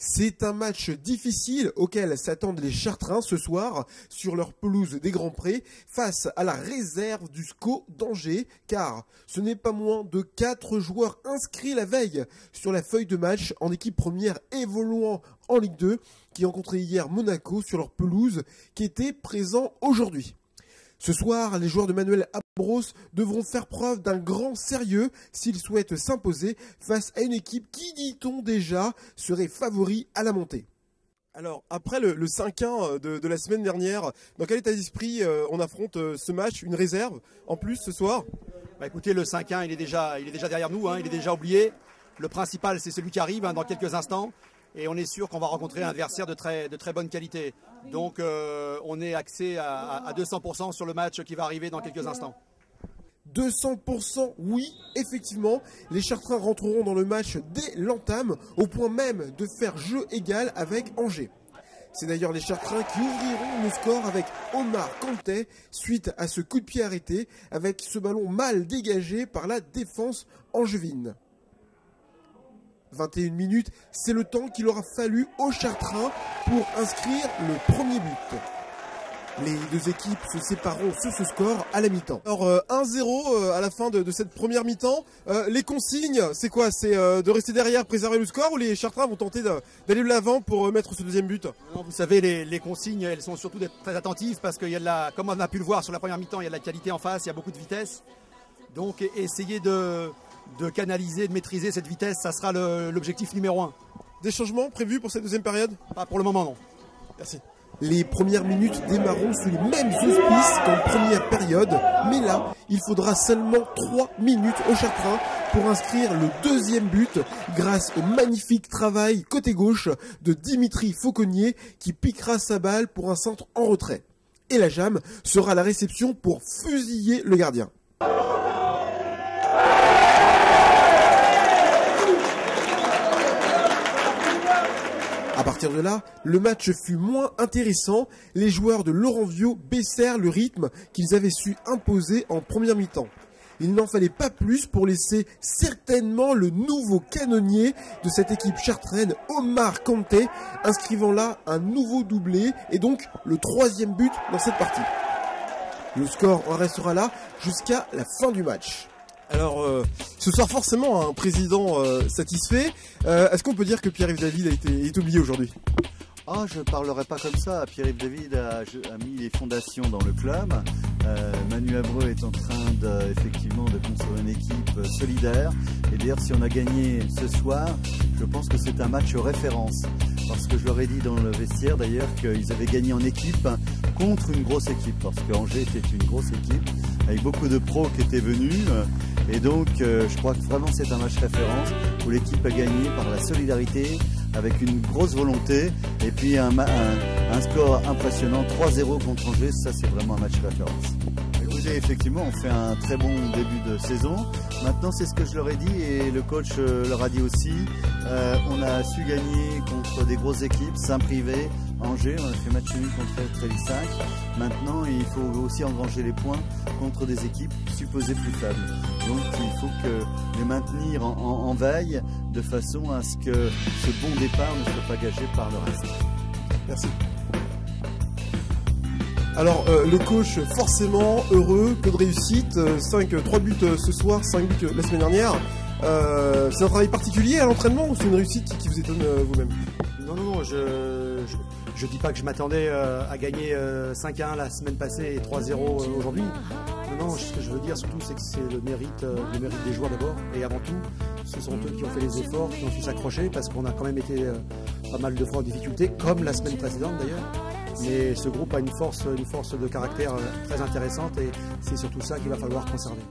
C'est un match difficile auquel s'attendent les Chartrains ce soir sur leur pelouse des Grands Prés face à la réserve du SCO d'Angers, car ce n'est pas moins de 4 joueurs inscrits la veille sur la feuille de match en équipe première évoluant en Ligue 2 qui rencontraient hier Monaco sur leur pelouse qui était présent aujourd'hui. Ce soir, les joueurs de Manuel Ambrose devront faire preuve d'un grand sérieux s'ils souhaitent s'imposer face à une équipe qui, dit-on déjà, serait favori à la montée. Alors, après le 5-1 de la semaine dernière, dans quel état d'esprit on affronte ce match, une réserve en plus ce soir? Écoutez, le 5-1, il est déjà derrière nous, il est déjà oublié. Le principal, c'est celui qui arrive dans quelques instants. Et on est sûr qu'on va rencontrer un adversaire de très bonne qualité. Donc on est axé à 200% sur le match qui va arriver dans quelques instants. 200%, oui, effectivement, les Chartrains rentreront dans le match dès l'entame, au point même de faire jeu égal avec Angers. C'est d'ailleurs les Chartrains qui ouvriront le score avec Omar Kanté suite à ce coup de pied arrêté, avec ce ballon mal dégagé par la défense angevine. 21 minutes, c'est le temps qu'il aura fallu aux Chartrains pour inscrire le premier but. Les deux équipes se sépareront sur ce score à la mi-temps. Alors 1-0 à la fin de cette première mi-temps. Les consignes, c'est quoi? C'est de rester derrière, préserver le score, ou les Chartrains vont tenter d'aller de l'avant pour mettre ce deuxième but? Non, vous savez, les consignes, elles sont surtout d'être très attentives parce qu'il y a comme on a pu le voir sur la première mi-temps, il y a de la qualité en face, il y a beaucoup de vitesse. Donc essayez de canaliser, de maîtriser cette vitesse, ça sera l'objectif numéro 1. Des changements prévus pour cette deuxième période? Pas pour le moment, non. Merci. Les premières minutes démarreront sous les mêmes auspices qu'en première période, mais là, il faudra seulement 3 minutes aux Chartrains pour inscrire le deuxième but grâce au magnifique travail côté gauche de Dimitri Fauconnier qui piquera sa balle pour un centre en retrait. Et la Jam sera la réception pour fusiller le gardien. À partir de là, le match fut moins intéressant. Les joueurs de Laurent Viot baissèrent le rythme qu'ils avaient su imposer en première mi-temps. Il n'en fallait pas plus pour laisser certainement le nouveau canonnier de cette équipe chartraine, Omar Kanté, inscrivant là un nouveau doublé et donc le troisième but dans cette partie. Le score en restera là jusqu'à la fin du match. Alors, ce soir forcément un président satisfait. Est-ce qu'on peut dire que Pierre-Yves David est oublié aujourd'hui? Je ne parlerai pas comme ça. Pierre-Yves David a mis les fondations dans le club. Manu Abreu est en train effectivement de construire une équipe solidaire. Et d'ailleurs, si on a gagné ce soir, je pense que c'est un match référence. Parce que je leur ai dit dans le vestiaire d'ailleurs qu'ils avaient gagné en équipe contre une grosse équipe. Parce que Angers était une grosse équipe avec beaucoup de pros qui étaient venus. Et donc, je crois que vraiment c'est un match référence où l'équipe a gagné par la solidarité, avec une grosse volonté et puis un score impressionnant, 3-0 contre Angers, ça c'est vraiment un match référence. Écoutez, effectivement, on fait un très bon début de saison. Maintenant, c'est ce que je leur ai dit et le coach leur a dit aussi. On a su gagner contre des grosses équipes, Saint-Privé, Angers, on a fait match nul contre Trélissac. Maintenant, il faut aussi engranger les points contre des équipes supposées plus faibles. Donc, il faut les maintenir en veille de façon à ce que ce bon départ ne soit pas gagé par le reste. Merci. Alors, le coach forcément heureux, que de réussite, 3 buts ce soir, 5 buts la semaine dernière. C'est un travail particulier à l'entraînement ou c'est une réussite qui vous étonne vous-même? Non, je dis pas que je m'attendais à gagner 5-1 la semaine passée et 3-0 aujourd'hui. Non, ce que je veux dire surtout, c'est que c'est le mérite des joueurs d'abord. Et avant tout, ce sont eux qui ont fait les efforts, qui ont su s'accrocher, parce qu'on a quand même été pas mal de fois en difficulté, comme la semaine précédente d'ailleurs. Mais ce groupe a une force de caractère très intéressante et c'est surtout ça qu'il va falloir conserver.